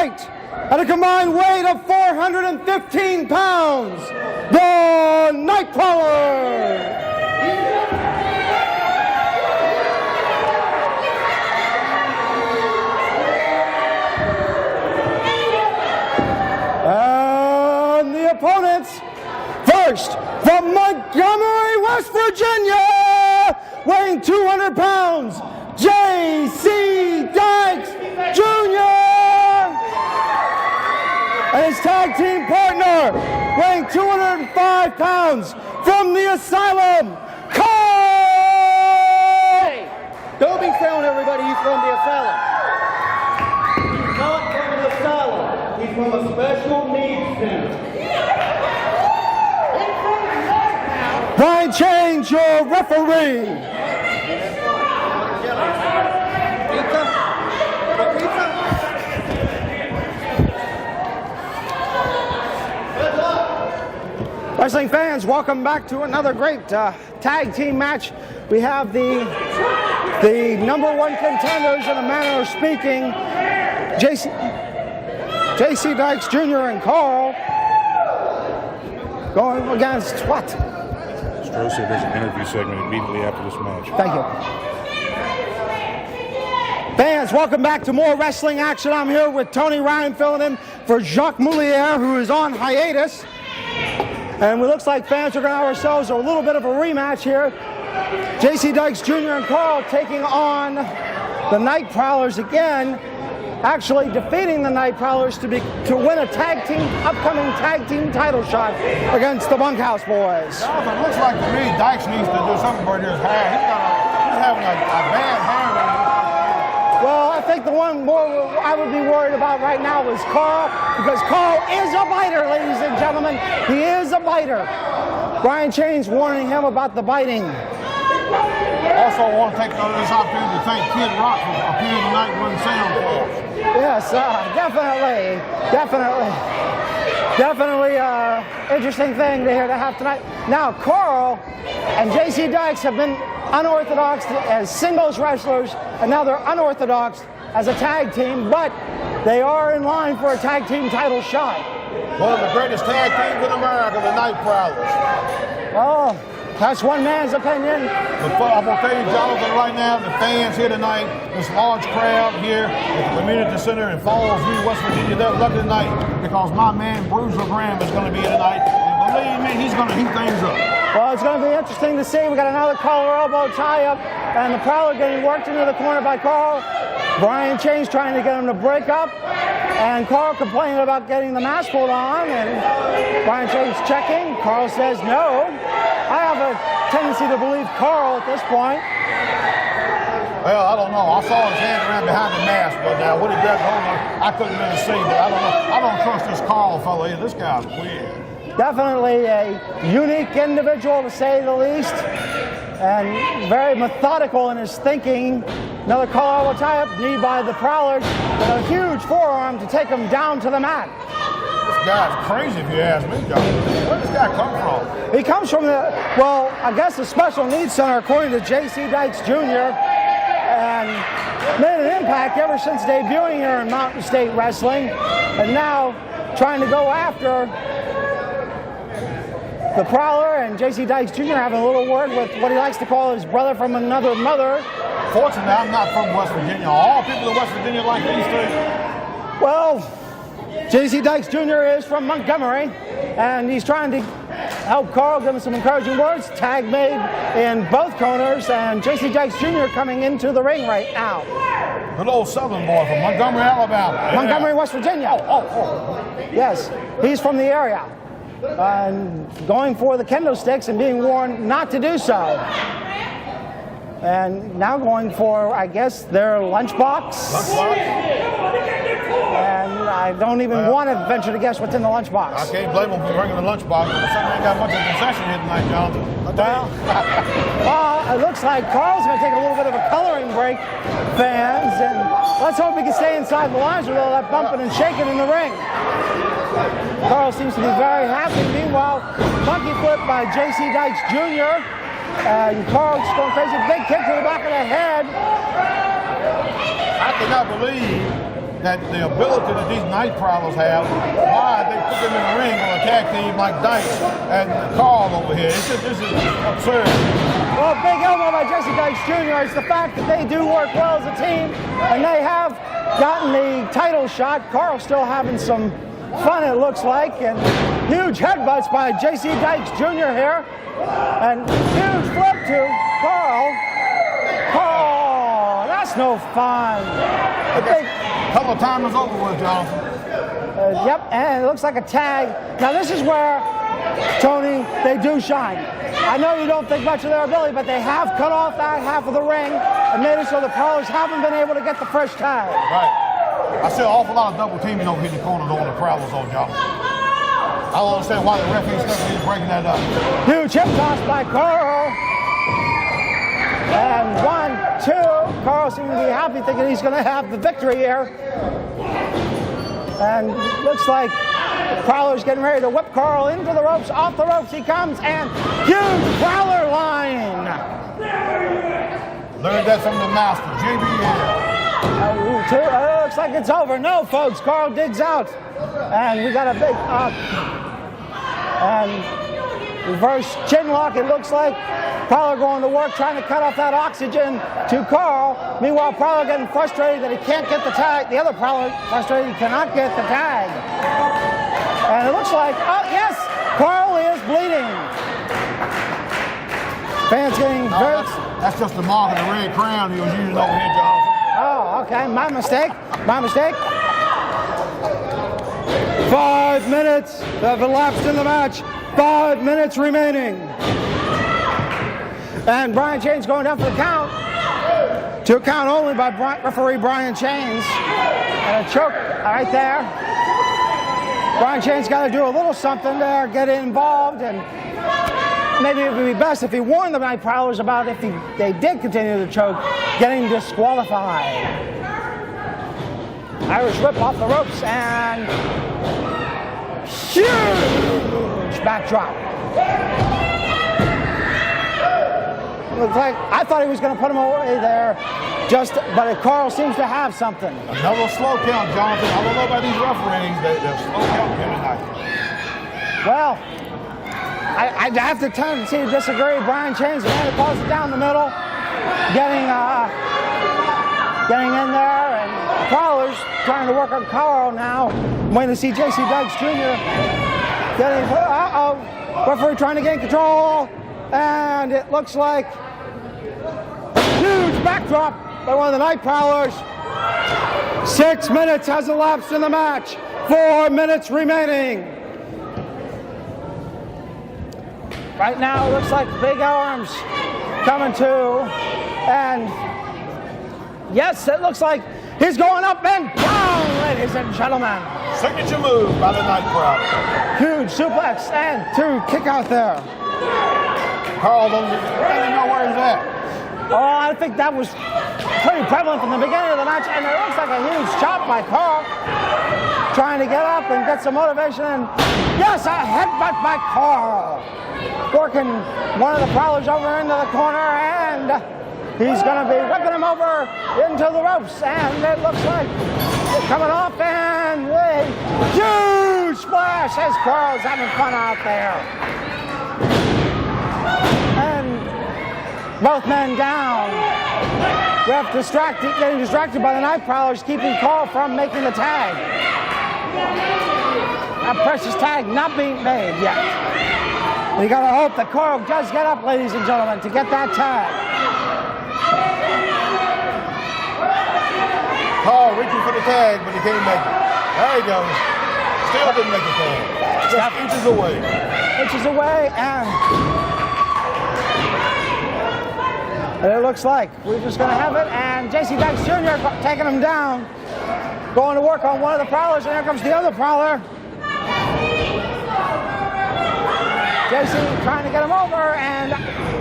tonight, at a combined weight of 415 pounds, the Night Prowlers. And the opponents, first, from Montgomery, West Virginia, weighing 200 pounds, J.C. Dykes Jr. And his tag team partner, weighing 205 pounds, from the Asylum, Karl! Hey, don't be sound, everybody, he's from the Asylum. He's not from the Asylum. He's from a special needs center. Brian Change, your referee. Wrestling fans, welcome back to another great tag team match. We have the #1 contenders, in a manner of speaking, J.C. Dykes Jr. and Karl, going against what? Stroh said there's an interview segment immediately after this match. Thank you. Fans, welcome back to more wrestling action. I'm here with Tony Ryan filling in for Jacques Moulier, who is on hiatus. And it looks like fans are going to have ourselves a little bit of a rematch here. J.C. Dykes Jr. and Karl taking on the Night Prowlers again, actually defeating the Night Prowlers to win a upcoming tag team title shot against the Bunkhouse Boys. Jonathan, looks like to me Dykes needs to do something about his hair. He's having a bad hair day. Well, I think the one more I would be worried about right now is Karl, because Karl is a biter, ladies and gentlemen. He is a biter. Brian Chain's warning him about the biting. Also want to take this opportunity to thank Kid Rock for appearing tonight and running sound for us. Yes, definitely interesting thing to have tonight. Now, Karl and J.C. Dykes have been unorthodox as singles wrestlers, and now they're unorthodox as a tag team, but they are in line for a tag team title shot. One of the greatest tag teams in America, the Night Prowlers. Oh, that's one man's opinion. But I'm going to tell you, Jonathan, right now, the fans here tonight, this large crowd here at the Community Center in Falls View, West Virginia, they're lucky tonight because my man Bruiser Graham is going to be here tonight. And believe me, he's going to heat things up. Well, it's going to be interesting to see. We got another collar elbow tie-up, and the Prowler getting worked into the corner by Karl. Brian Chain's trying to get him to break up, and Karl complaining about getting the mask pulled on, and Brian Chain's checking. Karl says no. I have a tendency to believe Karl at this point. Well, I don't know. I saw his hand around behind the mask, but what he grabbed hold of, I couldn't really see. But I don't know. I don't trust this Karl fellow either. This guy's weird. Definitely a unique individual, to say the least, and very methodical in his thinking. Another collar will tie up, knee by the Prowlers, with a huge forearm to take him down to the mat. This guy's crazy, if you ask me, John. Where does this guy come from? He comes from I guess the Special Needs Center, according to J.C. Dykes Jr., and made an impact ever since debuting here in Mountain State Wrestling, and now trying to go after the Prowler, and J.C. Dykes Jr. having a little word with what he likes to call his brother from another mother. Fortunately, I'm not from West Virginia. All people in West Virginia like these things. Well, J.C. Dykes Jr. is from Montgomery, and he's trying to help Karl, give him some encouraging words. Tag made in both corners, and J.C. Dykes Jr. coming into the ring right now. Good old Southern boy from Montgomery, Alabama. Yeah. Montgomery, West Virginia. Oh. Yes, he's from the area. And going for the kendo sticks and being warned not to do so. And now going for, I guess, their lunchbox. And I don't even want to venture to guess what's in the lunchbox. I can't blame them for bringing the lunchbox, but certainly ain't got much of a concession here tonight, Jonathan. Well, it looks like Karl's going to take a little bit of a coloring break, fans, and let's hope he can stay inside the lines with all that bumping and shaking in the ring. Karl seems to be very happy. Meanwhile, monkey flip by J.C. Dykes Jr. And Karl just going crazy. Big kick to the back of the head. I cannot believe that the ability that these night prowlers have, why they put them in the ring on a tag team like Dykes and Karl over here. This is absurd. Well, big elbow by Jesse Dykes Jr. is the fact that they do work well as a team, and they have gotten the title shot. Karl still having some fun, it looks like, and huge headbutts by J.C. Dykes Jr. here, and huge flip to Karl. Oh, that's no fun. Couple of times is over with, Jonathan. Yep, and it looks like a tag. Now this is where, Tony, they do shine. I know you don't think much of their ability, but they have cut off that half of the ring and made it so the Prowlers haven't been able to get the fresh tag. Right. I see an awful lot of double teaming over here in the corner on the Prowlers on Jonathan. I don't understand why the referee is breaking that up. Huge hip toss by Karl. And 1, 2. Karl seems to be happy, thinking he's going to have the victory here. And looks like the Prowler's getting ready to whip Karl into the ropes. Off the ropes he comes, and huge Prowler line. Learned that from the master, JB. Looks like it's over. No, folks. Karl digs out, and we got a big up and reverse chin lock. It looks like Prowler going to work, trying to cut off that oxygen to Karl. Meanwhile, Prowler getting frustrated that he can't get the tag. The other Prowler frustrated he cannot get the tag. And it looks like, oh yes, Karl is bleeding. Fans getting hurt. That's just the mark of the red crown he was using over here, Jonathan. Oh, okay, my mistake. 5 minutes have elapsed in the match. 5 minutes remaining. And Brian Chains going down for the count. 2 count only by referee Brian Chains. And a choke right there. Brian Chains got to do a little something there, get involved, and maybe it would be best if he warned the Night Prowlers about if they did continue to choke, getting disqualified. Irish whip off the ropes, and huge backdrop. Looks like, I thought he was going to put him away there, but Karl seems to have something. Another slow count, Jonathan. I don't know about these referees. They're slow count here tonight. Well, I have the tendency to disagree. Brian Chains, the man who calls it down the middle, getting in there, and Prowlers trying to work on Karl now. I'm waiting to see J.C. Dykes Jr. getting, referee trying to gain control, and it looks like huge backdrop by one of the Night Prowlers. 6 minutes has elapsed in the match. 4 minutes remaining. Right now, it looks like big arms coming to, and yes, it looks like he's going up and down, ladies and gentlemen. Signature move by the Night Prowler. Huge suplex and 2 kick out there. Karl doesn't know where he's at. Oh, I think that was pretty prevalent from the beginning of the match, and it looks like a huge chop by Karl, trying to get up and get some motivation, and yes, a headbutt by Karl. Working one of the Prowlers over into the corner, and he's going to be whipping him over into the ropes, and it looks like it's coming off, and a huge splash as Karl's having fun out there. And both men down. Ref getting distracted by the Night Prowlers, keeping Karl from making the tag. That precious tag not being made yet. We gotta hope that Karl does get up, ladies and gentlemen, to get that tag. Karl reaching for the tag, but he can't make it. There he goes. Still didn't make the tag. Just inches away. Inches away, and it looks like we're just gonna have it, and J.C. Dykes Jr. taking him down, going to work on one of the Prowlers, and here comes the other Prowler. J.C. trying to get him over, and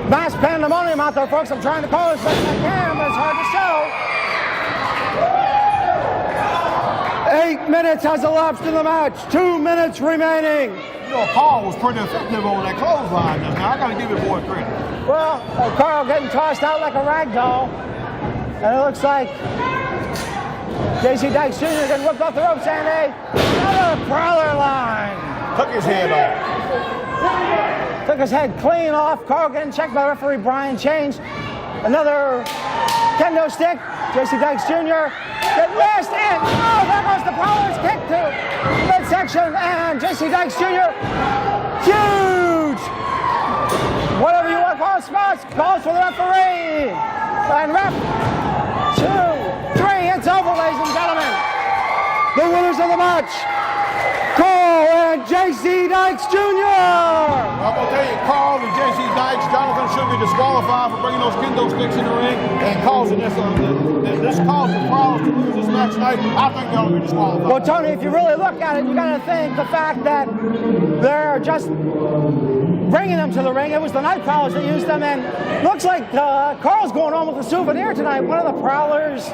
mass pandemonium out there, folks. I'm trying to call as best I can, but it's hard to show. 8 minutes has elapsed in the match. 2 minutes remaining. You know, Karl was pretty effective on that clothesline just now. I got to give it boy credit. Well, Karl getting tossed out like a rag doll, and it looks like JC Dykes Jr. getting whipped off the ropes, and another Prowler line. Took his head off. Took his head clean off. Karl getting checked by referee Brian Change. Another kendo stick. JC Dykes Jr. get missed, and there goes the Prowler's kick to midsection, and JC Dykes Jr. huge. Whatever you want, call spots, calls for the referee. And ref, 2, 3, it's over, ladies and gentlemen. The winners of the match, Karl and JC Dykes Jr. I'm going to tell you, Karl and JC Dykes, Jonathan should be disqualified for bringing those kendo sticks in the ring and causing this caused the Prowlers to lose this match tonight. I think they ought to be disqualified. Well, Tony, if you really look at it, you got to think the fact that they're just bringing them to the ring. It was the Night Prowlers that used them, and looks like Karl's going on with a souvenir tonight. One of the Prowlers,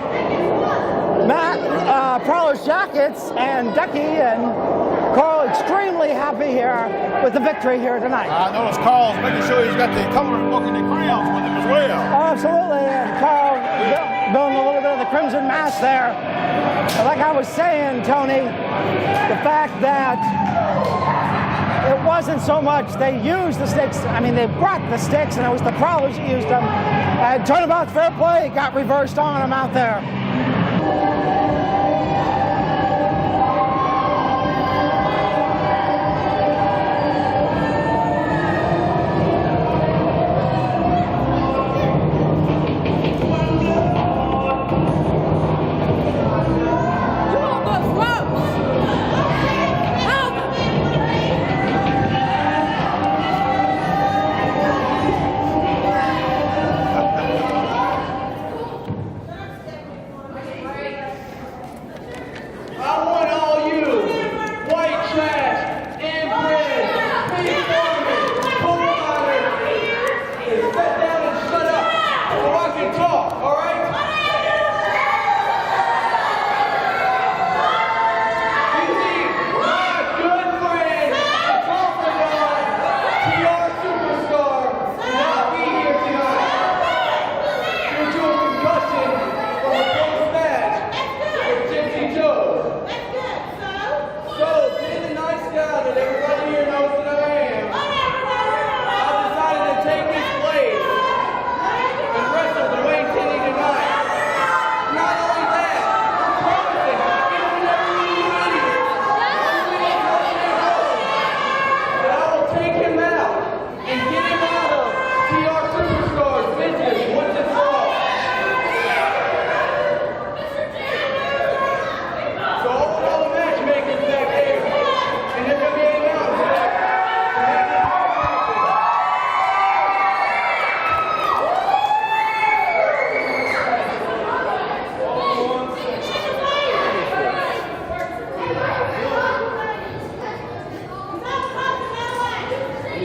Prowlers jackets, and Ducky and Karl extremely happy here with the victory here tonight. I noticed Karl's making sure he's got the coloring book and the crayons with him as well. Oh, absolutely, and Karl building a little bit of the Crimson Mass there. But like I was saying, Tony, the fact that it wasn't so much they used the sticks, I mean, they brought the sticks, and it was the Prowlers that used them. And turnabout fair play got reversed on them out there.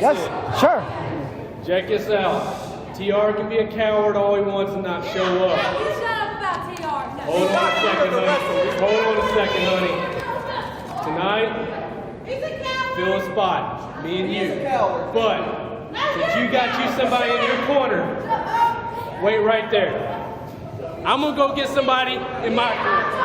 Yes, sure. Check this out. TR can be a coward all he wants and not show up. Shut up about TR. Hold on a second, honey. Hold on a second, honey. Tonight, fill a spot. Me and you. But, since you got somebody in your corner, wait right there. I'm going to go get somebody in my corner.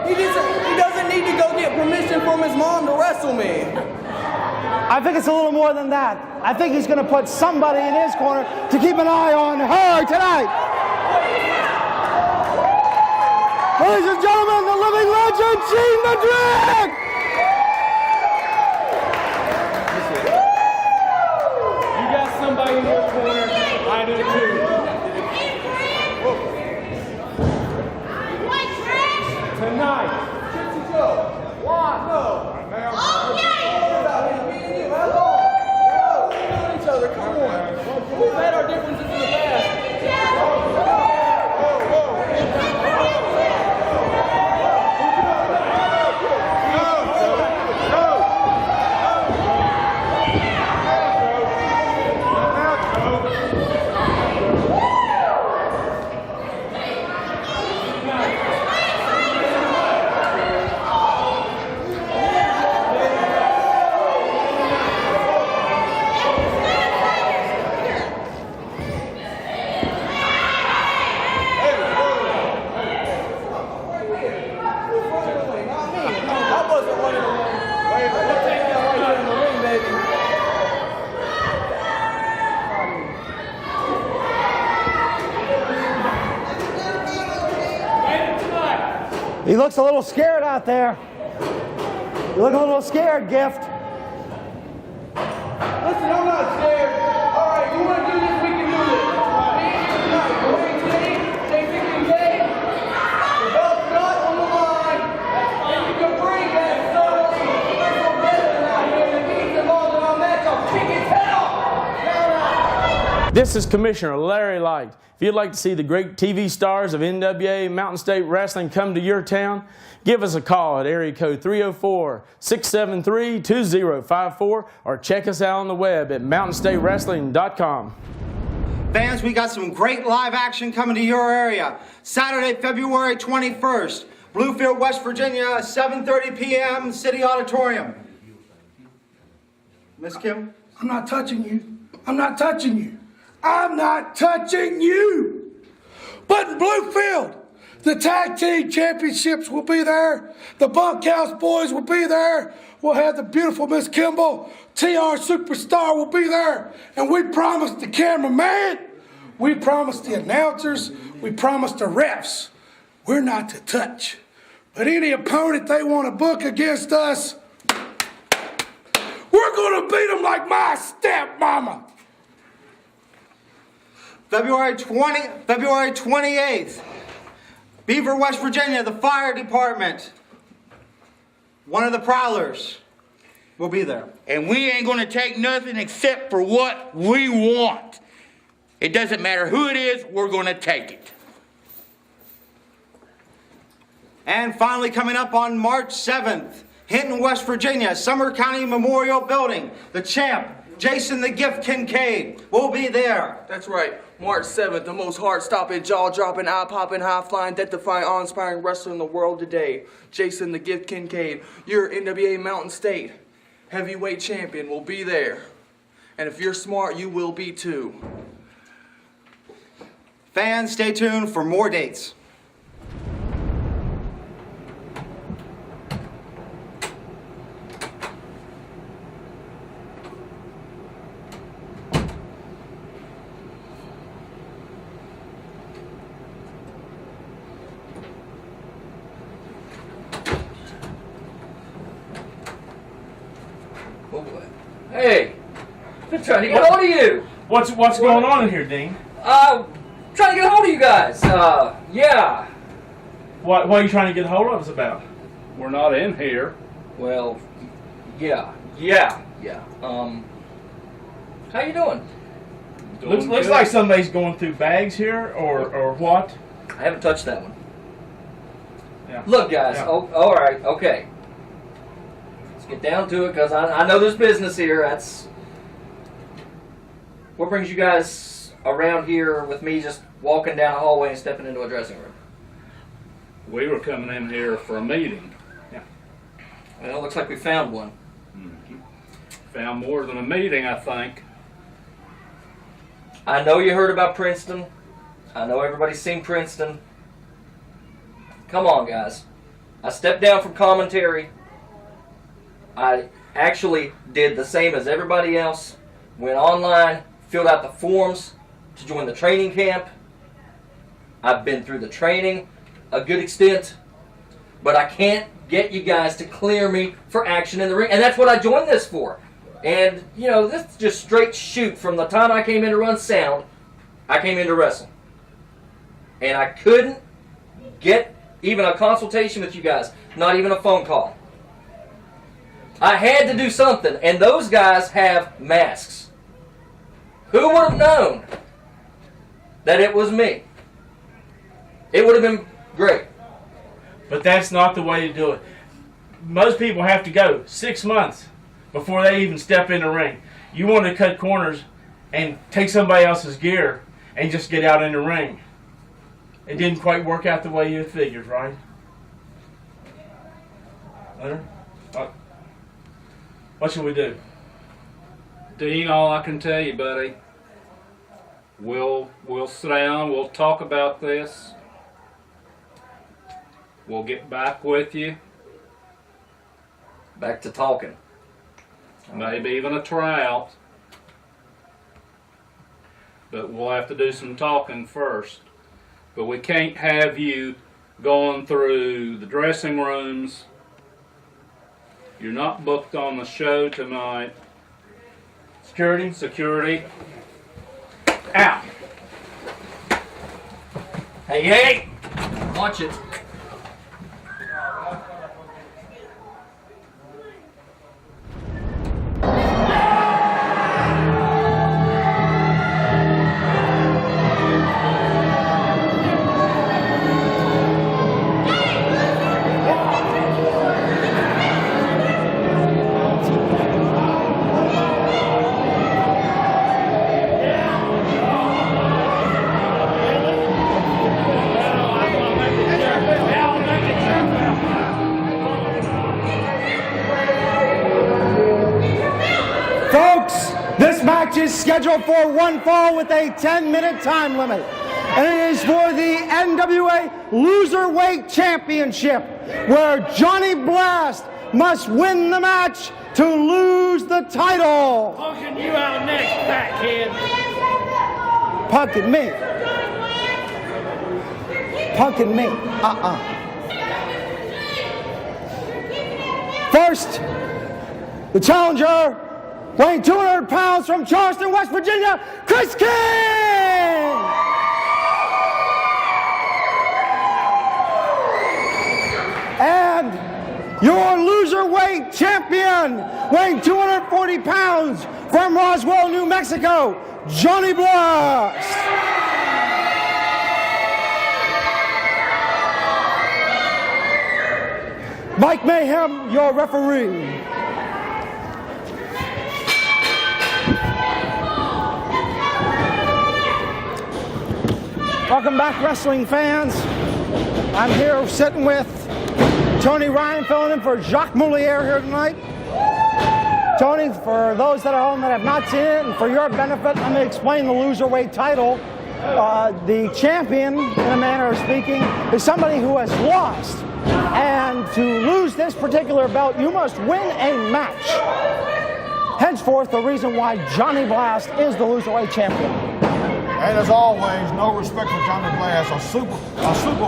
He doesn't need to go get permission from his mom to wrestle me. I think it's a little more than that. I think he's going to put somebody in his corner to keep an eye on her tonight. Ladies and gentlemen, the living legend, Madrid! You got somebody in your corner, I do too. Tonight. Gypsy Joe. One. No. Each other. Come on. We've had our differences in the past. He looks a little scared out there. You look a little scared, Gift. Listen, I'm not scared. All right, you want to do this? We can do this. Dwayne, Tenney, Kincaid. The belt's not on the line. And you can bring that son of a little better tonight. And if he's involved in our match, I'll kick his head off. This is Commissioner Larry Light. If you'd like to see the great TV stars of NWA Mountain State Wrestling come to your town, give us a call at area code 304-673-2054 or check us out on the web at mountainstatewrestling.com. Fans, we got some great live action coming to your area. Saturday, February 21st, Bluefield, West Virginia, 7:30 p.m., City Auditorium. Miss Kim? I'm not touching you. I'm not touching you. I'm not touching you. But in Bluefield, the tag team championships will be there. The bunkhouse boys will be there. We'll have the beautiful Miss Kimball. TR Superstar will be there. And we promised the cameraman, we promised the announcers, we promised the refs, we're not to touch. But any opponent they want to book against us, we're going to beat them like my stepmama. February 28th, Beaver, West Virginia, the fire department. One of the Prowlers will be there. And we ain't gonna take nothing except for what we want. It doesn't matter who it is, we're gonna take it. And finally, coming up on March 7th, Hinton, West Virginia, Summer County Memorial Building, the champ, Jason the Gift Kincaid, will be there. That's right. March 7th, the most heart-stopping, jaw-dropping, eye-popping, high-flying, death-defying, awe-inspiring wrestler in the world today. Jason the Gift Kincaid, your NWA Mountain State heavyweight champion, will be there. And if you're smart, you will be too. Fans, stay tuned for more dates. Hey, I'm trying to get a hold of you. What's going on in here, Dean? Trying to get a hold of you guys. Yeah. What are you trying to get a hold of us about? We're not in here. Well, yeah. How you doing? Looks like somebody's going through bags here, or what? I haven't touched that one. Yeah. Look, guys. Yeah. Oh, all right. Okay. Let's get down to it, because I know there's business here. That's what brings you guys around here with me just walking down a hallway and stepping into a dressing room. We were coming in here for a meeting. Yeah. Well, it looks like we found one. Mm-hmm. Found more than a meeting, I think. I know you heard about Princeton. I know everybody's seen Princeton. Come on, guys. I stepped down from commentary. I actually did the same as everybody else. Went online, filled out the forms to join the training camp. I've been through the training a good extent, but I can't get you guys to clear me for action in the ring, and that's what I joined this for. And, you know, this is just straight shoot. From the time I came in to run sound, I came in to wrestle. And I couldn't get even a consultation with you guys, not even a phone call. I had to do something, and those guys have masks. Who would have known that it was me? It would have been great. But that's not the way to do it. Most people have to go 6 months before they even step in the ring. You want to cut corners and take somebody else's gear and just get out in the ring. It didn't quite work out the way you figured, right? Leonard? What should we do? Dean, all I can tell you, buddy, we'll sit down, we'll talk about this. We'll get back with you. Back to talking. Maybe even a tryout. But we'll have to do some talking first. But we can't have you going through the dressing rooms. You're not booked on the show tonight. Security. Out. Hey! Watch it. Folks, this match is scheduled for one fall with a 10-minute time limit. And it is for the NWA Loserweight Championship, where Johnny Blast must win the match to lose the title. Punking you out next, fat kid. Punking me. Punking me. First, the challenger, weighing 200 pounds from Charleston, West Virginia, Kris King! And your loserweight champion, weighing 240 pounds from Roswell, New Mexico, Johnny Blast! Mike Mayhem, your referee. Welcome back, wrestling fans. I'm here sitting with Tony Ryan, filling in for Jacques Moulier here tonight. Tony, for those that are home that have not seen it, and for your benefit, let me explain the loserweight title. The champion, in a manner of speaking, is somebody who has lost. And to lose this particular belt, you must win a match. Henceforth, the reason why Johnny Blast is the loserweight champion. And as always, no respect for Johnny Blast, a super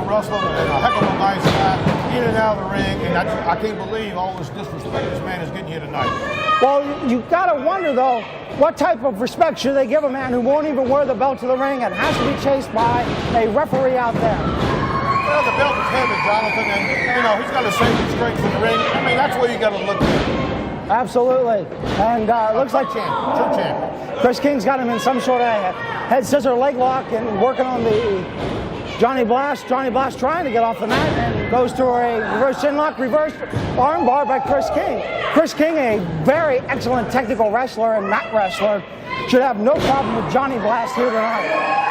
wrestler and a heck of a nice guy, in and out of the ring, and I can't believe all this disrespect this man is getting here tonight. Well, you gotta wonder though, what type of respect should they give a man who won't even wear the belt to the ring and has to be chased by a referee out there? Well, the belt is heavy, Jonathan, and he's got to save his strength in the ring. I mean, that's where you got to look at. Absolutely, and looks like true champ. Kris King's got him in some sort of head scissor leg lock and working on the Johnny Blast. Johnny Blast trying to get off the mat and goes to a reverse chin lock, reverse arm bar by Kris King. Kris King, a very excellent technical wrestler and mat wrestler, should have no problem with Johnny Blast here tonight.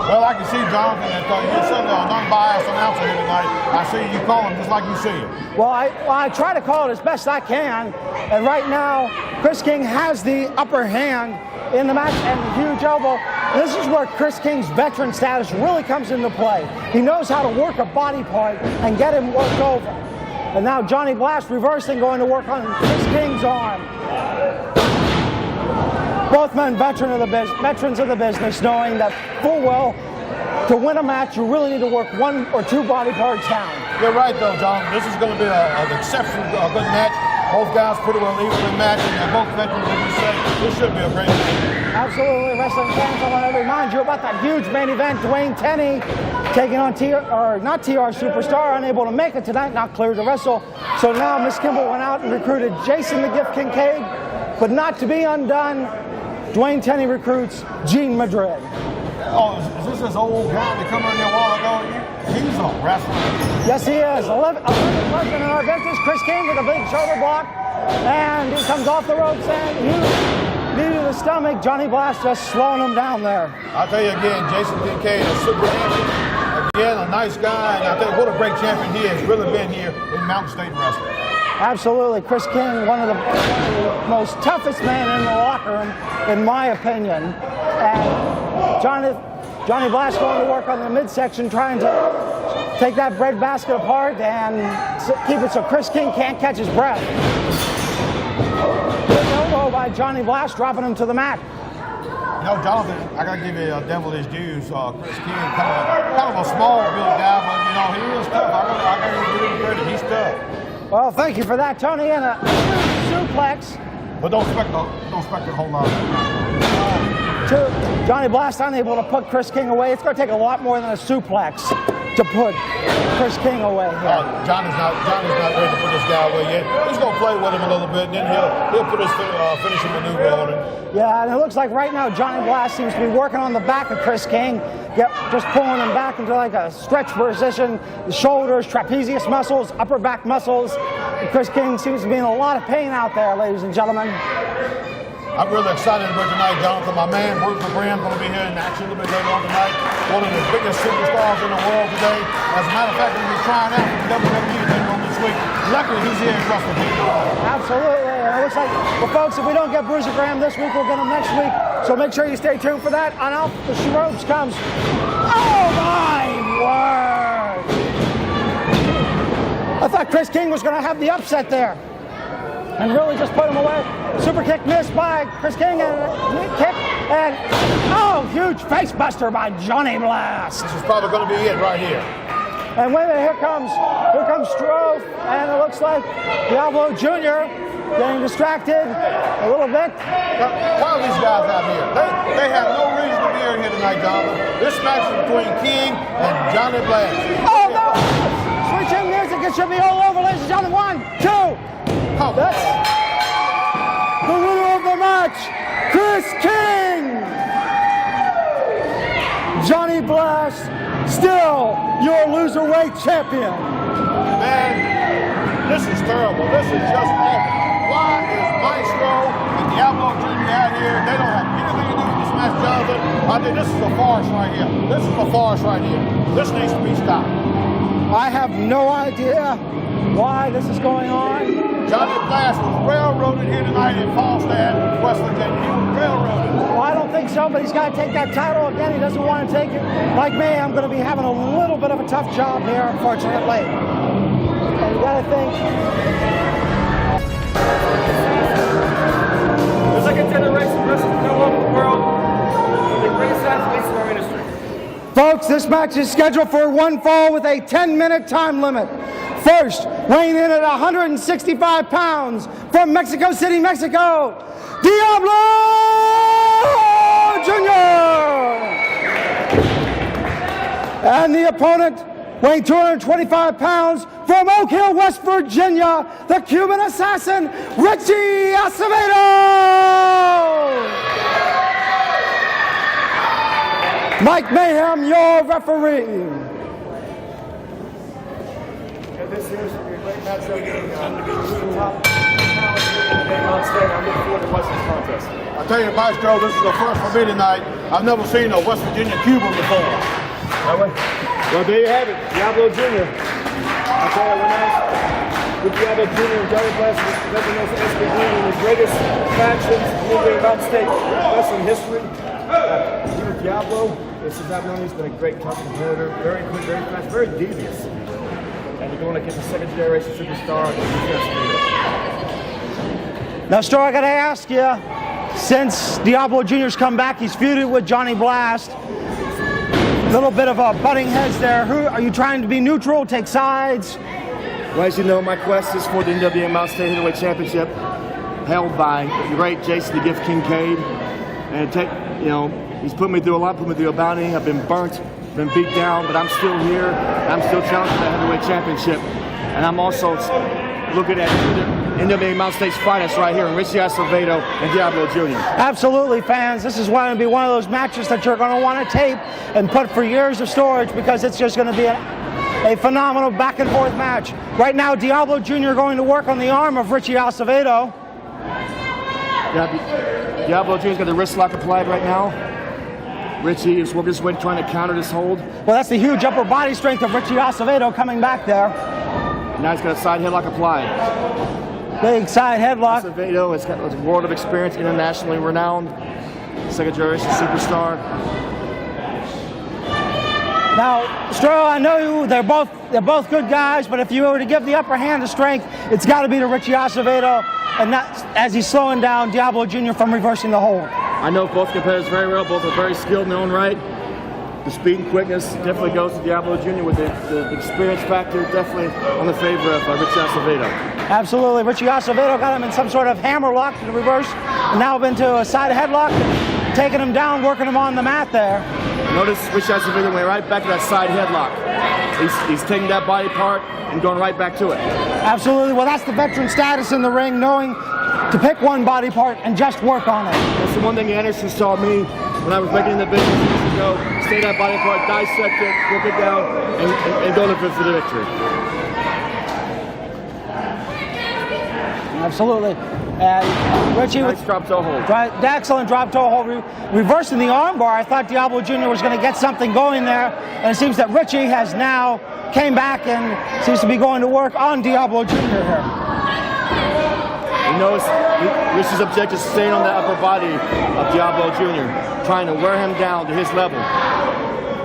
Well, I can see, Jonathan, that you're sitting there, an unbiased announcer here tonight. I see you call him just like you see him. Well, I try to call it as best I can, and right now, Kris King has the upper hand in the match and the huge elbow. This is where Kris King's veteran status really comes into play. He knows how to work a body part and get him worked over. And now Johnny Blast reversing, going to work on Kris King's arm. Both men veterans of the business, knowing that full well, to win a match, you really need to work one or two body parts down. You're right, though, John. This is going to be an exceptionally good match. Both guys pretty well evenly matched, and they're both veterans, as you say. This should be a great match. Absolutely, wrestling fans. I want to remind you about that huge main event. Dwayne Tenney taking on not TR Superstar, unable to make it tonight, not cleared to wrestle. So now Miss Kimball went out and recruited Jason the Gift Kincaid, but not to be undone. Dwayne Tenney recruits Gene Madrid. Oh, is this this old guy that come in there a while ago? He's a wrestler. Yes, he is. 11th person in our business, Kris King with a big shoulder block. And he comes off the ropes and knee to the stomach. Johnny Blast just slowing him down there. I'll tell you again, Jason Kincaid, a super champion. Again, a nice guy. And I tell you what a great champion he has really been here in Mountain State Wrestling. Absolutely. Kris King, one of the most toughest men in the locker room, in my opinion. And Johnny Blast going to work on the midsection, trying to take that bread basket apart and keep it so Kris King can't catch his breath. Good elbow by Johnny Blast, dropping him to the mat. You know, Jonathan, I got to give you a devil his dues. Kris King, kind of a small build guy, but, you know, he is tough. I got to give him credit. He's tough. Well, thank you for that, Tony, and a suplex. But don't expect a whole lot. Johnny Blast unable to put Kris King away. It's going to take a lot more than a suplex to put Kris King away. Johnny's not ready to put this guy away yet. He's going to play with him a little bit, and then he'll put his finishing maneuver on him. Yeah, and it looks like right now Johnny Blast seems to be working on the back of Kris King, just pulling him back into like a stretch position, the shoulders, trapezius muscles, upper back muscles. And Kris King seems to be in a lot of pain out there, ladies and gentlemen. I'm really excited about tonight, Jonathan. My man, Bruce McGraham's going to be here in action a little bit later on tonight. One of the biggest superstars in the world today. As a matter of fact, he's tryin' out for the WWE later on this week. Luckily, he's here in West Virginia. Absolutely. And it looks like, well, folks, if we don't get Bruce McGraham this week, we'll get him next week. So make sure you stay tuned for that. On out the ropes comes. Oh, my word. I thought Kris King was going to have the upset there and really just put him away. Super kick missed by Kris King, and kick, and huge face buster by Johnny Blast. This is probably going to be it right here. And wait a minute, here comes Strove, and it looks like Diablo Jr. getting distracted a little bit. Why are these guys out here? They have no reason to be here tonight, Jonathan. This match is between King and Johnny Blast. Oh no! Switching music, it should be all over, ladies and gentlemen. 1, 2. That's the winner of the match, Kris King. Johnny Blast, still your loserweight champion. Man, this is terrible. This is just awful. Why is Maestro and Diablo Jr. out here? They don't have anything to do with this match, Jonathan. I think this is a farce right here. This is a farce right here. This needs to be stopped. I have no idea why this is going on. Johnny Blast was railroaded here tonight in Falstaff, West Virginia. He was railroaded. Well, I don't think so, but he's got to take that title again. He doesn't want to take it. Like me, I'm going to be having a little bit of a tough job here, unfortunately. And you got to think. There's a contender race for wrestling all over the world. The greatest athletes in our industry. Folks, this match is scheduled for one fall with a 10-minute time limit. First, weighing in at 165 pounds from Mexico City, Mexico, Diablo Jr. And the opponent, weighing 225 pounds from Oak Hill, West Virginia, the Cuban assassin, Richie Acevedo. Mike Mayhem, your referee. This is a great matchup between top on stage. I'm looking forward to watching this contest. I tell you, Maestro, this is the first for me tonight. I've never seen a West Virginia Cuban before. Well, there you have it, Diablo Jr. I tell you, when with Diablo Jr. and Johnny Blast representing us SBD in the greatest factions in the Mountain State wrestling history. Even Diablo, this is I've known he's been a great tough competitor, very quick, very fast, very devious. And you're going to get the second generation superstar. Now, Star, I got to ask you, since Diablo Jr.'s come back, he's feuded with Johnny Blast. A little bit of a butting heads there. Who are you trying to be neutral, take sides? Well, as you know, my quest is for the NWA Mountain State Heavyweight Championship, held by the great Jason the Gift Kincaid. And he's put me through a lot, put me through a bounty. I've been burnt, been beat down, but I'm still here. I'm still challenging the heavyweight championship. And I'm also looking at the NWA Mountain State's finest right here in Richie Acevedo and Diablo Jr. Absolutely, fans. This is going to be one of those matches that you're going to want to tape and put for years of storage because it's just going to be a phenomenal back and forth match. Right now, Diablo Jr. going to work on the arm of Richie Acevedo. Diablo Jr.'s got the wrist lock applied right now. Richie is working his way trying to counter this hold. Well, that's the huge upper body strength of Richie Acevedo coming back there. Now he's got a side headlock applied. Big side headlock. Acevedo has got a world of experience, internationally renowned, second generation superstar. Now, Stroh, I know they're both good guys, but if you were to give the upper hand of strength, it's got to be to Richie Acevedo, and that's as he's slowing down Diablo Jr. from reversing the hold. I know both competitors very well. Both are very skilled in their own right. The speed and quickness definitely goes to Diablo Jr. with the experience factor definitely on the favor of Richie Acevedo. Absolutely. Richie Acevedo got him in some sort of hammer lock in the reverse, and now into a side headlock, taking him down, working him on the mat there. Notice Richie Acevedo went right back to that side headlock. He's taking that body part and going right back to it. Absolutely. Well, that's the veteran status in the ring, knowing to pick one body part and just work on it. That's the one thing Anderson taught me when I was breaking in the business years ago. Stay that body part, dissect it, work it down, and go for the victory. Absolutely. And Richie nice drop toe hold. Excellent drop toe hold. Reversing the armbar. I thought Diablo Jr. was going to get something going there, and it seems that Richie has now came back and seems to be going to work on Diablo Jr. here. He knows Richie's objective is staying on the upper body of Diablo Jr., trying to wear him down to his level.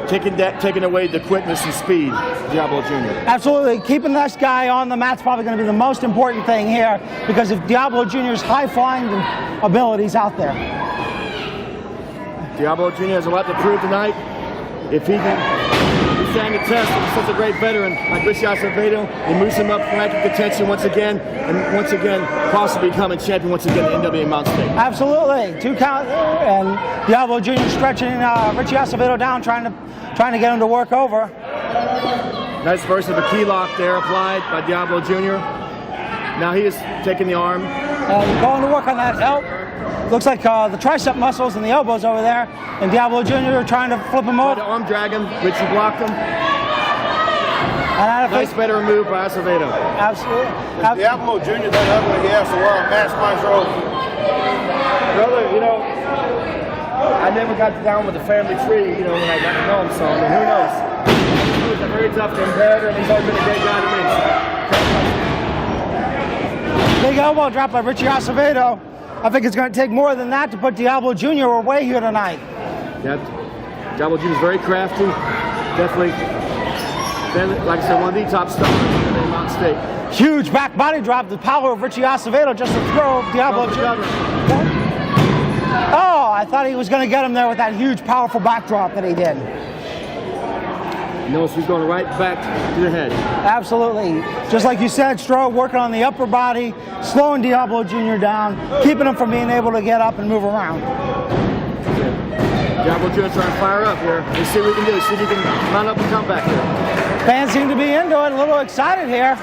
Taking away the quickness and speed of Diablo Jr. Absolutely. Keeping this guy on the mat's probably going to be the most important thing here, because if Diablo Jr.'s high-flying abilities out there. Diablo Jr. has a lot to prove tonight. If he can stand the test with such a great veteran like Richie Acevedo, he moves him up for ranking contention once again, and once again possibly becoming champion once again in NWA Mountain State. Absolutely. 2 count, and Diablo Jr. stretching Richie Acevedo down, trying to get him to work over. Nice verse of a key lock there applied by Diablo Jr. Now he is taking the arm. And going to work on that elbow. Looks like the tricep muscles and the elbows over there. And Diablo Jr. trying to flip him over. The arm drag him. Richie blocked him. And nice better move by Acevedo. Absolutely. Diablo Jr. that ugly, he has to wear a mask on his robe. Brother, you know, I never got down with the family tree, you know, when I got to know him, so I mean, who knows? He was a very tough competitor, and he's always been a great guy to me. Big elbow drop by Richie Acevedo. I think it's going to take more than that to put Diablo Jr. away here tonight. Yeah, Diablo Jr. is very crafty. Definitely, like I said, one of the top stars in Mountain State. Huge back body drop. The power of Richie Acevedo just to throw Diablo Jr. Oh, I thought he was going to get him there with that huge, powerful backdrop that he did. Notice he's going right back to the head. Absolutely. Just like you said, Stroh working on the upper body, slowing Diablo Jr. down, keeping him from being able to get up and move around. Diablo Jr. trying to fire up here. Let's see what we can do. See if he can mount up and come back here. Fans seem to be into it, a little excited here.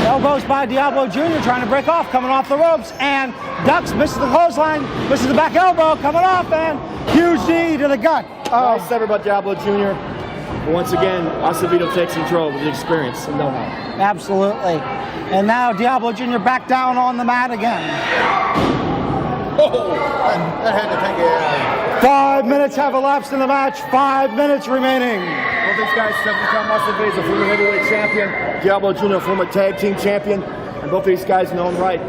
Elbows by Diablo Jr. trying to break off, coming off the ropes, and ducks, misses the clothesline, misses the back elbow, coming off, and huge knee to the gut. Nice sever by Diablo Jr. But once again, Acevedo takes control with the experience and know-how. Absolutely. And now Diablo Jr. back down on the mat again. Oh, that had to take it. 5 minutes have elapsed in the match. 5 minutes remaining. Both these guys, Tom Acevedo, a former heavyweight champion, Diablo Jr., a former tag team champion, and both these guys in their own right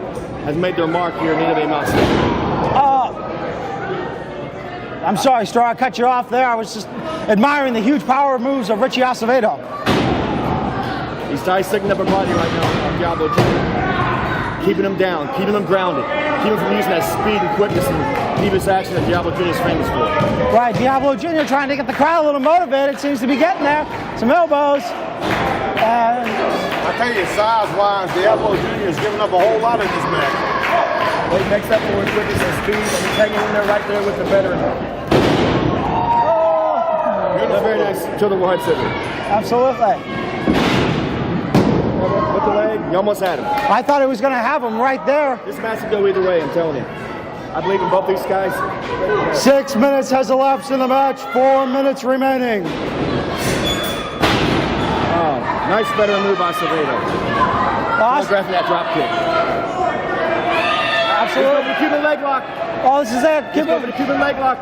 has made their mark here in NWA Mountain State. I'm sorry, Stroh, I cut you off there. I was just admiring the huge power moves of Richie Acevedo. He's dissecting upper body right now of Diablo Jr. Keeping him down, keeping him grounded, keeping him from using that speed and quickness and devious action that Diablo Jr. is famous for. Right, Diablo Jr. trying to get the crowd a little motivated. Seems to be getting there. Some elbows. I tell you, size-wise, Diablo Jr. is giving up a whole lot in this match. Well, he makes up for his quickness and speed, and he's hanging in there right there with the veteran. Oh, very nice to the wide center. Absolutely. With the leg, you almost had him. I thought he was going to have him right there. This match will go either way, I'm telling you. I believe in both these guys. 6 minutes has elapsed in the match. 4 minutes remaining. Oh, nice veteran move by Acevedo. Telegraphing that drop kick. Absolutely. The Cuban leg lock. Oh, this is it. The Cuban leg lock.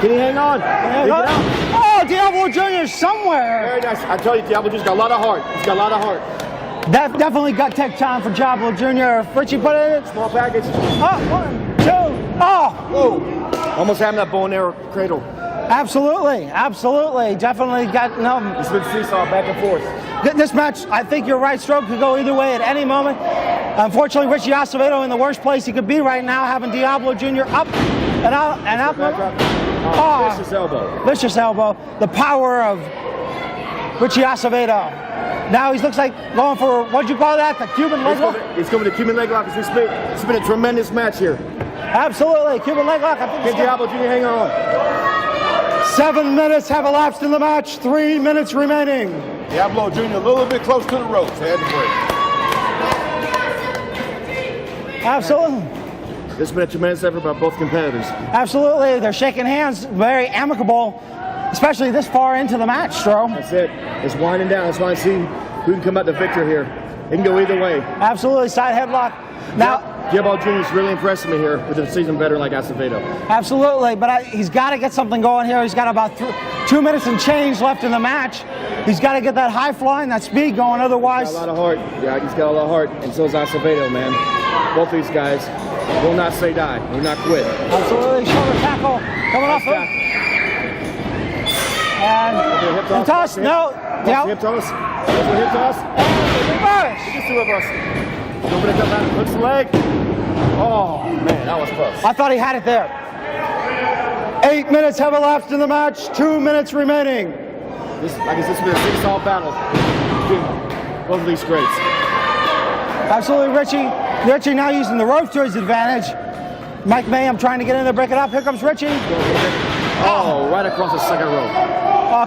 Can he hang on? Oh, Diablo Jr. somewhere. Very nice. I tell you, Diablo Jr.'s got a lot of heart. He's got a lot of heart. That definitely got take time for Diablo Jr. Richie put it in. Small package. Oh, 1, 2. Oh. Whoa. Almost having that bow and arrow cradle. Absolutely, absolutely. Definitely got, It's been seesaw back and forth. This match, I think you're right, Stroke, could go either way at any moment. Unfortunately, Richie Acevedo in the worst place he could be right now, having Diablo Jr. up and out and up. Vicious elbow. Vicious elbow. The power of Richie Acevedo. Now he looks like going for, what'd you call that, the Cuban leg lock? He's going to the Cuban leg lock. It's been a tremendous match here. Absolutely, Cuban leg lock. I think Can Diablo Jr. hang on? 7 minutes have elapsed in the match, 3 minutes remaining. Diablo Jr. a little bit close to the ropes. Had to break. Absolutely. This has been a tremendous effort by both competitors. Absolutely, they're shaking hands, very amicable, especially this far into the match, Stro. That's it. It's winding down. That's why I see who can come out the victor here. It can go either way. Absolutely, side headlock. Now, Diablo Jr. is really impressing me here with a seasoned veteran like Acevedo. Absolutely, but he's got to get something going here. He's got about 2 minutes and change left in the match. He's got to get that high flying, that speed going, otherwise... He's got a lot of heart. Yeah, he's got a lot of heart, and so is Acevedo, man. Both these guys will not say die, will not quit. Absolutely, shoulder tackle coming off him. And toss, no. Hip toss. Hip toss. Reverse. Just two of us. Open it up, hooks the leg. Oh, man, that was close. I thought he had it there. 8 minutes have elapsed in the match, 2 minutes remaining. This has been a seesaw battle between both of these greats. Absolutely, Richie now using the ropes to his advantage. Mike Mayhem trying to get in there, break it up. Here comes Richie. Oh, right across the second rope.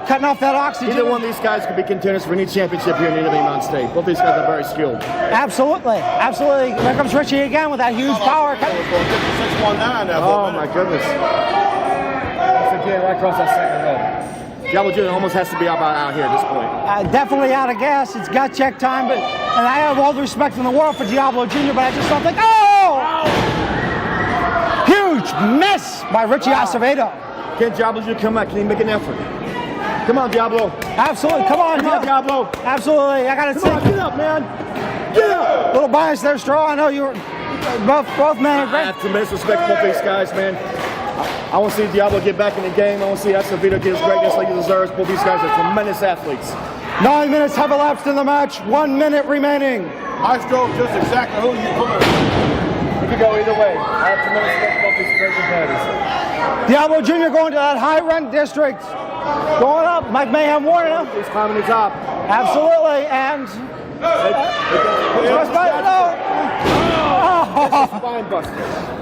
Cutting off that oxygen. Either one of these guys could be contenders for any championship here in NWA Mountain State. Both these guys are very skilled. Absolutely, absolutely. Here comes Richie again with that huge power. 619 now. Oh my goodness. Once again, right across that second rope. Diablo Jr. almost has to be out here at this point. Definitely out of gas. It's gut check time, and I have all the respect in the world for Diablo Jr., but I just don't think. Oh! Huge miss by Richie Acevedo. Can Diablo Jr. come out? Can he make an effort? Come on, Diablo. Absolutely. Come on, Diablo. Absolutely. I got to say. Get up, man. Get up. Little bias there, Straw. I know you were both men are great. I have tremendous respect for both these guys, man. I want to see Diablo get back in the game. I want to see Acevedo get his greatness like he deserves. Both these guys are tremendous athletes. 9 minutes have elapsed in the match. 1 minute remaining. Maestro, just exactly who you put. It could go either way. I have tremendous respect for both these great competitors. Diablo Jr. going to that high rent district. Going up. Mike Mayhem warning him. He's climbing the top. Absolutely. And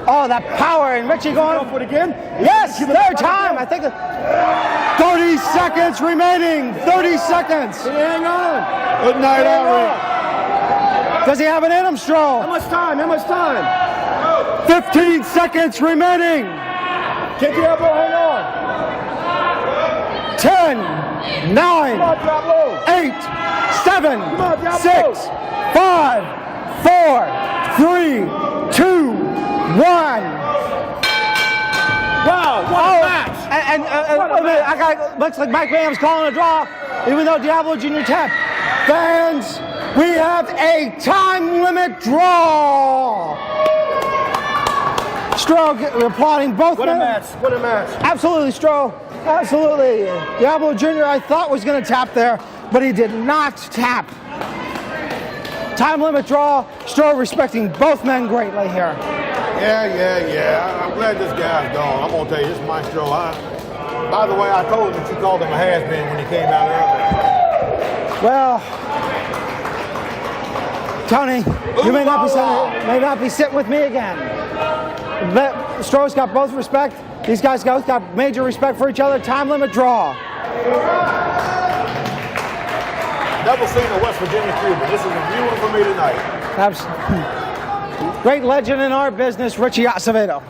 oh, that power, and Richie going for it again. Yes, third time. I think 30 seconds remaining. 30 seconds. Hang on. Good night, Ari. Does he have an in him, Stroh? How much time? 15 seconds remaining. Can Diablo hang on? 10, 9, 8, 7, 6, 5, 4, 3, 2, 1. Wow, what a match! And looks like Mike Mayhem's calling a draw, even though Diablo Jr. tapped. Fans, we have a time limit draw. Stroh applauding both men. What a match. Absolutely, Stroh. Absolutely. Diablo Jr. I thought was going to tap there, but he did not tap. Time limit draw. Stroh respecting both men greatly here. Yeah. I'm glad this guy's gone. I'm going to tell you, this Maestro. By the way, I told him that you called him a has-been when he came out earlier. Well, Tony, you may not be sitting with me again. But Stroh's got both respect. These guys both got major respect for each other. Time limit draw. Never seen a West Virginia Cuban. This is a new one for me tonight. Absolutely. Great legend in our business, Richie Acevedo.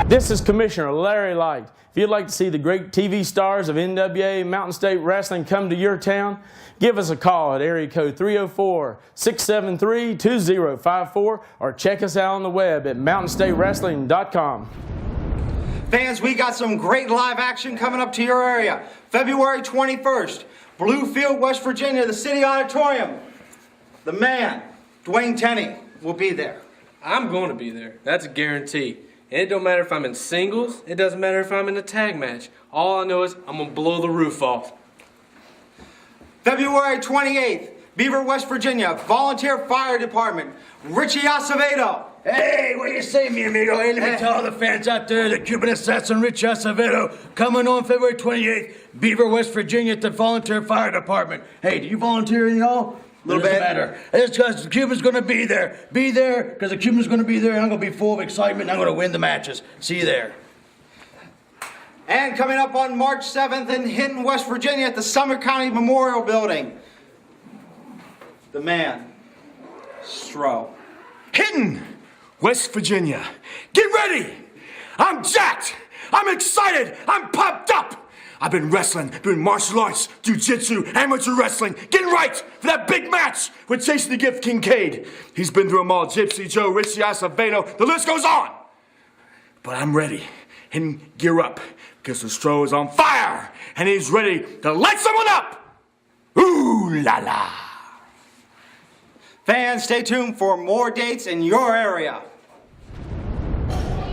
This is Commissioner Larry Light. If you'd like to see the great TV stars of NWA Mountain State Wrestling come to your town, give us a call at area code 304-673-2054 or check us out on the web at mountainstatewrestling.com. Fans, we got some great live action coming up to your area. February 21st, Bluefield, West Virginia, the City Auditorium. The man, Dwayne Tenney, will be there. I'm going to be there. That's a guarantee. And it don't matter if I'm in singles. It doesn't matter if I'm in a tag match. All I know is I'm going to blow the roof off. February 28th, Beaver, West Virginia, Volunteer Fire Department, Richie Acevedo. Hey, what do you say, mi amigo? Hey, let me tell all the fans out there, the Cuban assassin Richie Acevedo, coming on February 28th, Beaver, West Virginia, at the Volunteer Fire Department. Hey, do you volunteer, you know? Little bit. Doesn't matter. It's because the Cuban's going to be there. Be there, because the Cuban's going to be there, and I'm going to be full of excitement, and I'm going to win the matches. See you there. And coming up on March 7th in Hinton, West Virginia at the Summit County Memorial Building, the man, Stro. Hinton, West Virginia. Get ready! I'm jacked! I'm excited! I'm pumped up! I've been wrestling, doing martial arts, jiu-jitsu, amateur wrestling, getting right for that big match with Jason the Gift Kincaid. He's been through them all, Gypsy Joe, Richie Acevedo, the list goes on. But I'm ready. And gear up, because the Stro is on fire, and he's ready to light someone up! Ooh la la! Fans, stay tuned for more dates in your area.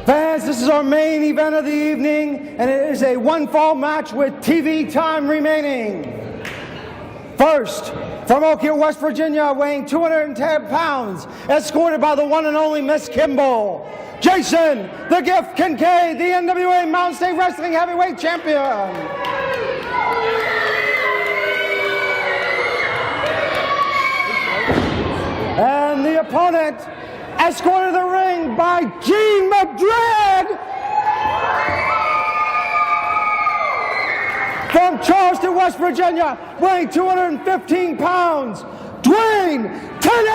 Fans, this is our main event of the evening, and it is a one-fall match with TV time remaining. First, from Oak Hill, West Virginia, weighing 210 pounds, escorted by the one and only Miss Kimball, Jason the Gift Kincaid, the NWA Mountain State Wrestling Heavyweight Champion. And the opponent, escorted to the ring by Gene Madrid from Charleston, West Virginia, weighing 215 pounds, Dwayne Tenney!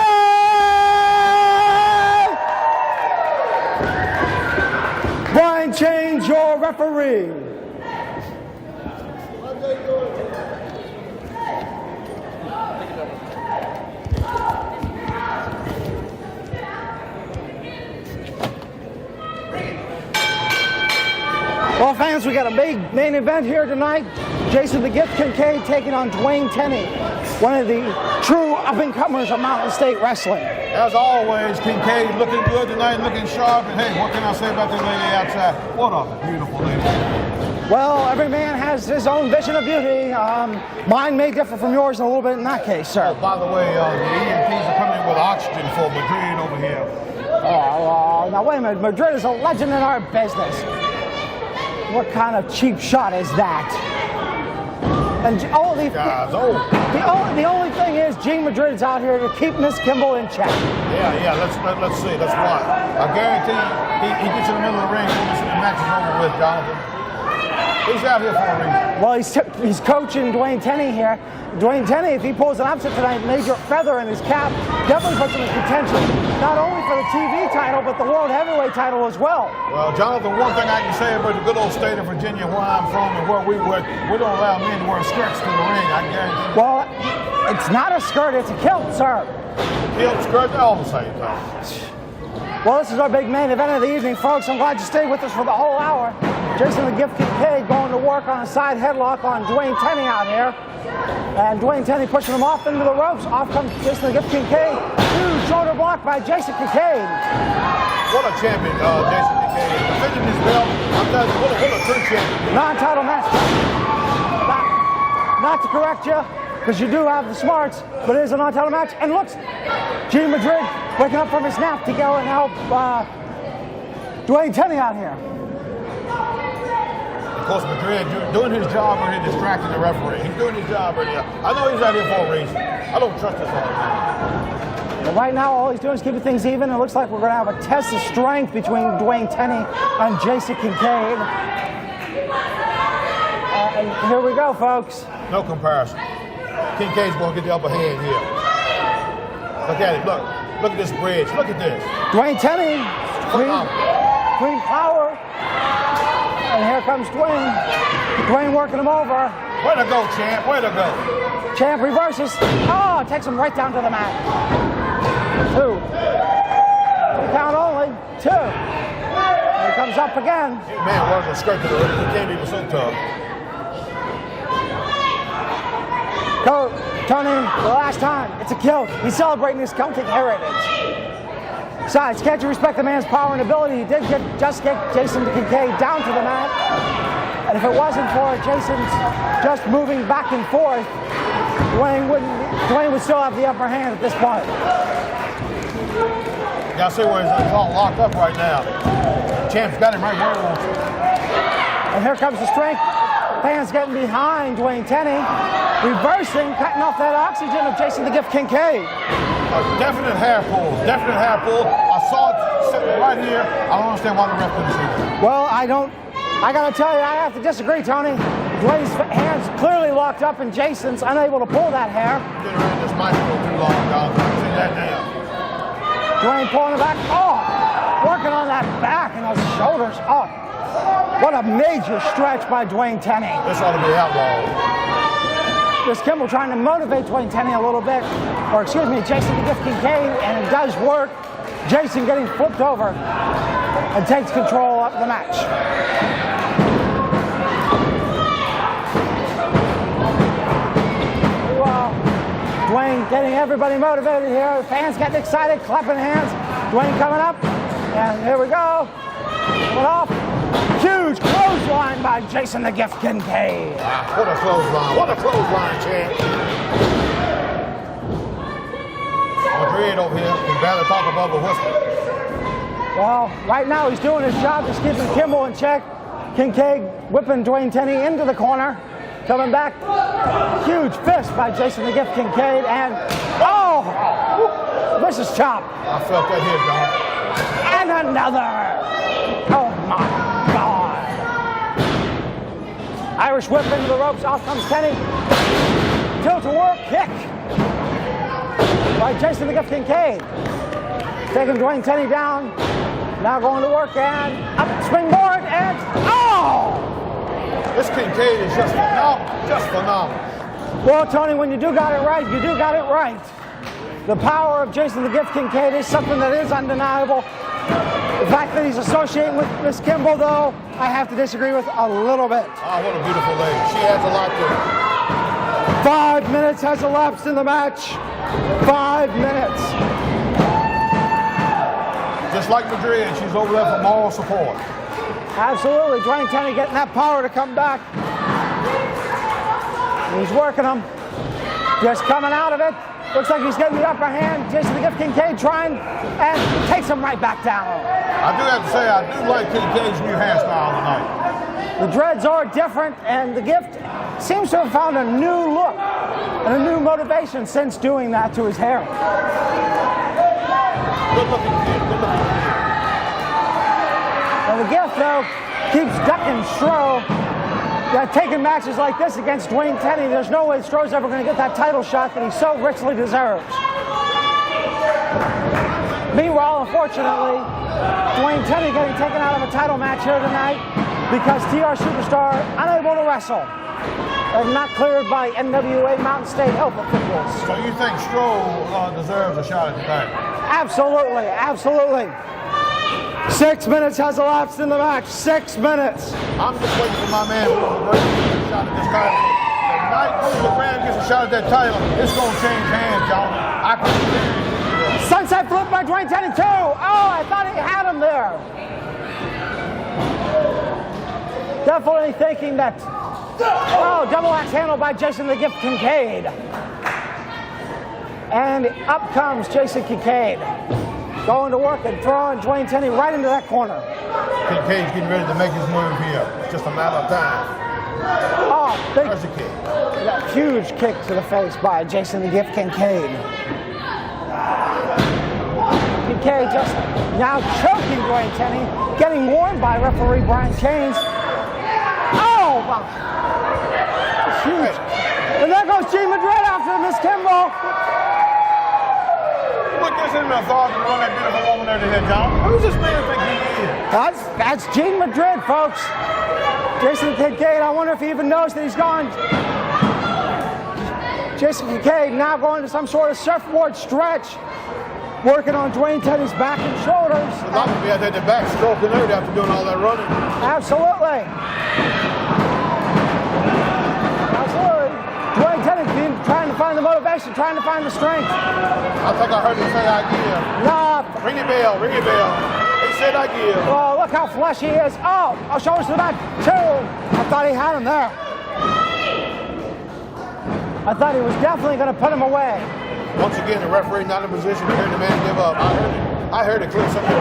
Brian, change your referee. Well, fans, we got a big main event here tonight. Jason the Gift Kincaid taking on Dwayne Tenney, one of the true up-and-comers of Mountain State Wrestling. As always, Kincaid looking good tonight, looking sharp. And hey, what can I say about that lady outside? What a beautiful lady. Well, every man has his own vision of beauty. Mine may differ from yours a little bit in that case, sir. Oh, by the way, the EMPs are coming in with oxygen for Madrid over here. Oh, now wait a minute. Madrid is a legend in our business. What kind of cheap shot is that? And the only thing is, Gene Madrid's out here to keep Miss Kimball in check. Yeah. Let's see. Let's watch. I guarantee he gets in the middle of the ring when the match is over with, Jonathan. He's out here for a reason. Well, he's coaching Dwayne Tenney here. Dwayne Tenney, if he pulls an upset tonight, major feather in his cap, definitely puts him in contention, not only for the TV title, but the World Heavyweight title as well. Well, Jonathan, one thing I can say about the good old state of Virginia, where I'm from and where we work, we don't allow men to wear skirts to the ring, I guarantee. Well, it's not a skirt, it's a kilt, sir. Kilt, skirt, they're all the same thing. Well, this is our big main event of the evening, folks. I'm glad you stayed with us for the whole hour. Jason the Gift Kincaid going to work on a side headlock on Dwayne Tenney out here. And Dwayne Tenney pushing him off into the ropes. Off comes Jason the Gift Kincaid. Huge shoulder block by Jason Kincaid. What a champion, Jason Kincaid. Defending his belt, I'm telling you, what a true champion. Non-title match. Not to correct you, because you do have the smarts, but it is a non-title match. And looks, Gene Madrid waking up from his nap to go and help Dwayne Tenney out here. Of course, Madrid doing his job right here, distracting the referee. He's doing his job right here. I know he's out here for a reason. I don't trust this all the time. Well, right now, all he's doing is keeping things even. It looks like we're going to have a test of strength between Dwayne Tenney and Jason Kincaid. And here we go, folks. No comparison. Kincaid's going to get the upper hand here. Look at it. Look at this bridge. Look at this. Dwayne Tenney, clean power. And here comes Dwayne. Dwayne working him over. Way to go, champ. Way to go. Champ reverses. Oh, takes him right down to the mat. 2. Count only. 2. And he comes up again. Man, wears a skirt to the ring. He can't be so tough. Go, Tony, the last time. It's a kilt. He's celebrating his Celtic heritage. Besides, can't you respect the man's power and ability? He did just get Jason Kincaid down to the mat. And if it wasn't for Jason's just moving back and forth, Dwayne would still have the upper hand at this point. You gotta see where he's all locked up right now. The champ's got him right where he wants him. And here comes the strength. Fans getting behind Dwayne Tenney, reversing, cutting off that oxygen of Jason the Gift Kincaid. A definite hair pull, definite hair pull. I saw it sitting right here. I don't understand why the ref couldn't see it. Well, I gotta tell you, I have to disagree, Tony. Dwayne's hands clearly locked up and Jason's unable to pull that hair. Been around this mic for too long, Karl. See that now. Dwayne pulling it back. Oh, working on that back and those shoulders. Oh, what a major stretch by Dwayne Tenney. This ought to be outlawed. Chris Kimball trying to motivate Dwayne Tenney a little bit, or excuse me, Jason the Gift Kincaid, and it does work. Jason getting flipped over and takes control of the match. Well, Dwayne getting everybody motivated here. The fans getting excited, clapping hands. Dwayne coming up, and here we go. Coming off. Huge clothesline by Jason the Gift Kincaid. Wow, what a clothesline. What a clothesline, champ. Madrid over here can barely talk above a whisper. Well, right now he's doing his job, just keeping Kimball in check. Kincaid whipping Dwayne Tenney into the corner. Coming back. Huge fist by Jason the Gift Kincaid. And, oh, vicious chop. I felt that hit, Don. And another. Oh, my. Irish whip into the ropes, off comes Tenney. Tilt-a-whirl kick by Jason the Gift Kincaid. Taking Dwayne Tenney down. Now going to work and up springboard and oh! This Kincaid is just phenomenal, just phenomenal. Well, Tony, when you do got it right, you do got it right. The power of Jason the Gift Kincaid is something that is undeniable. The fact that he's associating with Miss Kimball, though, I have to disagree with a little bit. Oh, what a beautiful lady. She has a lot to 5 minutes has elapsed in the match. 5 minutes. Just like Madrid, she's over there for moral support. Absolutely. Dwayne Tenney getting that power to come back. He's working them. Just coming out of it. Looks like he's getting the upper hand. Jason the Gift Kincaid trying and takes him right back down. I do have to say, I do like Kincaid's new hairstyle tonight. The dreads are different, and the Gift seems to have found a new look and a new motivation since doing that to his hair. Good looking kid, good looking kid. And the Gift, though, keeps ducking Stro. Taking matches like this against Dwayne Tenney, there's no way Stro's ever going to get that title shot that he so richly deserves. Meanwhile, unfortunately, Dwayne Tenney getting taken out of a title match here tonight because TR Superstar unable to wrestle and not cleared by NWA Mountain State health officials. So you think Stro deserves a shot at the title? Absolutely, absolutely. 6 minutes has elapsed in the match. 6 minutes. I'm just waiting for my man to get a shot at this title. The night Bruiser Graham gets a shot at that title, it's going to change hands, y'all. I can see. Sunset flip by Dwayne Tenney, too. Oh, I thought he had him there. Definitely thinking that. Oh, double axe handle by Jason the Gift Kincaid. And up comes Jason Kincaid. Going to work and throwing Dwayne Tenney right into that corner. Kincaid's getting ready to make his move here. It's just a matter of time. Oh, big. There's a kick. That huge kick to the face by Jason the Gift Kincaid. Kincaid just now choking Dwayne Tenney, getting warned by referee Brian Chains. Oh, huge. And there goes G. Madrid after Miss Kimball. Put this in the authority to run that beautiful woman there to head, John. Who's this man think he is? That's Gene Madrid, folks. Jason Kincaid, I wonder if he even knows that he's gone. Jason Kincaid now going to some sort of surfboard stretch, working on Dwayne Tenney's back and shoulders. A lot of people had the back stroking there after doing all that running. Absolutely. Dwayne Tenney's been trying to find the motivation, trying to find the strength. I think I heard him say idea. Nah, Ring your bell, ring your bell. He said I give. Oh, look how flush he is. Oh, shoulders to the back. 2. I thought he had him there. I thought he was definitely going to put him away. Once again, the referee not in a position to hear the man give up. I heard it clear something.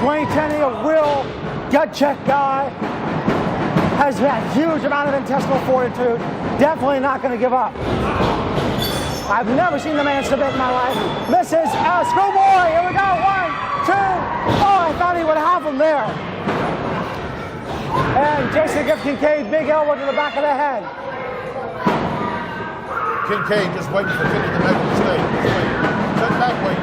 Dwayne Tenney, a real gut check guy, has that huge amount of intestinal fortitude. Definitely not going to give up. I've never seen the man submit in my life. Misses. Schoolboy. Here we go. 1, 2. Oh, I thought he would have him there. And Jason Gift Kincaid, big elbow to the back of the head. Kincaid just waiting for Tenney to make a mistake. Just wait. Sit back, wait.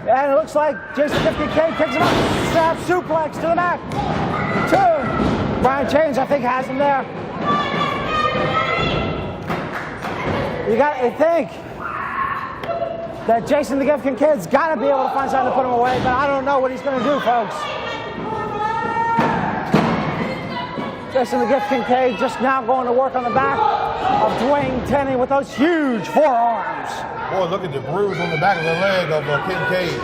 And it looks like Jason Gift Kincaid picks him up. Snap suplex to the back. 2. Brian Chains, I think, has him there. You got to think that Jason the Gift Kincaid's got to be able to find something to put him away, but I don't know what he's going to do, folks. Jason the Gift Kincaid just now going to work on the back of Dwayne Tenney with those huge forearms. Boy, look at the bruise on the back of the leg of Kincaid.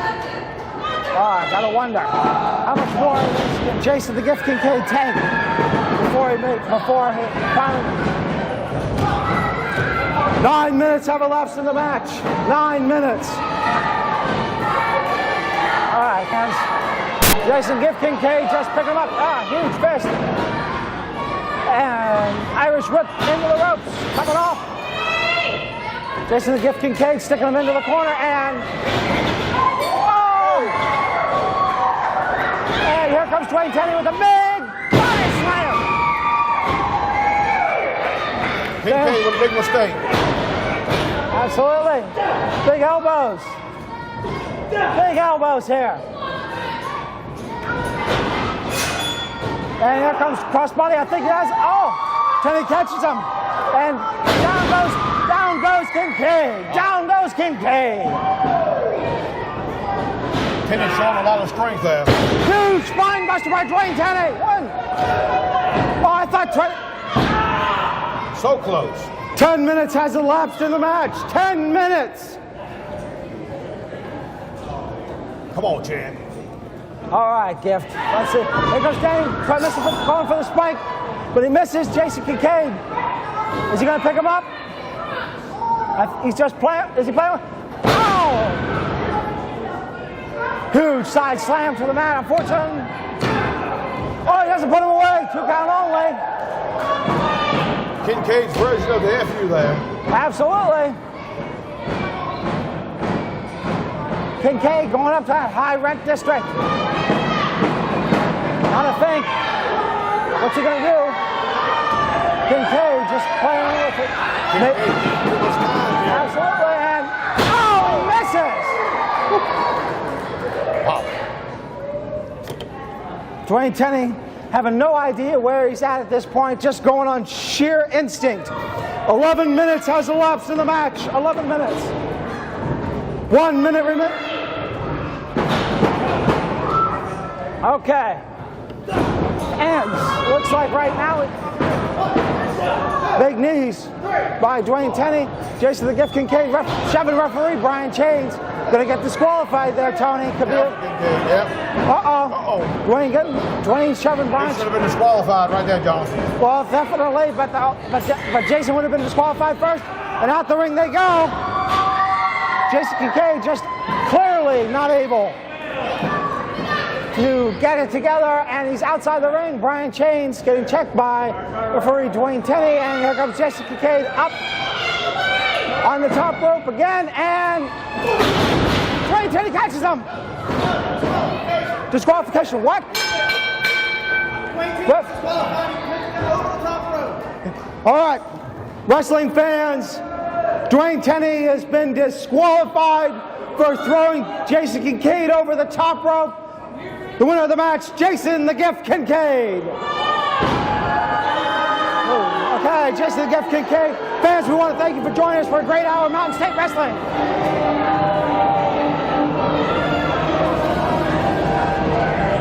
I gotta wonder how much more can Jason the Gift Kincaid take before he finally. 9 minutes have elapsed in the match. 9 minutes. All right, guys. Jason Gift Kincaid just picked him up. Huge fist. And Irish whip into the ropes. Coming off. Jason the Gift Kincaid sticking him into the corner and. And here comes Dwayne Tenney with a big body slam. Kincaid with a big mistake. Absolutely. Big elbows. Big elbows here. And here comes crossbody. I think he has. Oh, Tenney catches him. And down goes Kincaid. Down goes Kincaid. Tenney showing a lot of strength there. Huge spine buster by Dwayne Tenney. 1. Oh, I thought so close. 10 minutes has elapsed in the match. 10 minutes. Come on, Chan. All right, Gift. Let's see. Here goes Tenney. Going for the spike, but he misses. Jason Kincaid. Is he going to pick him up? He's just playing. Is he playing? Oh! Huge side slam to the mat. Unfortunately. Oh, he doesn't put him away. 2 count only. Kincaid's version of the FU there. Absolutely. Kincaid going up to that high rent district. Now to think, what's he going to do? Kincaid just playing with it. Absolutely, and oh, he misses. Wow. Dwayne Tenney having no idea where he's at this point, just going on sheer instinct. 11 minutes has elapsed in the match. 11 minutes. 1 minute remaining. Okay. And looks like right now, big knees by Dwayne Tenney. Jason the Gift Kincaid shoving referee Brian Chains. Gonna get disqualified there, Tony. Could be. Dwayne's shoving Brian. He should have been disqualified right there, Jonathan. Well, definitely, but Jason would have been disqualified first. And out the ring they go. Jason Kincaid just clearly not able to get it together, and he's outside the ring. Brian Chains getting checked by referee Dwayne Tenney, and here comes Jason Kincaid up on the top rope again, and Dwayne Tenney catches him. Disqualification, what? All right, wrestling fans, Dwayne Tenney has been disqualified for throwing Jason Kincaid over the top rope. The winner of the match, Jason the Gift Kincaid. Okay, Jason the Gift Kincaid. Fans, we want to thank you for joining us for a great hour of Mountain State Wrestling.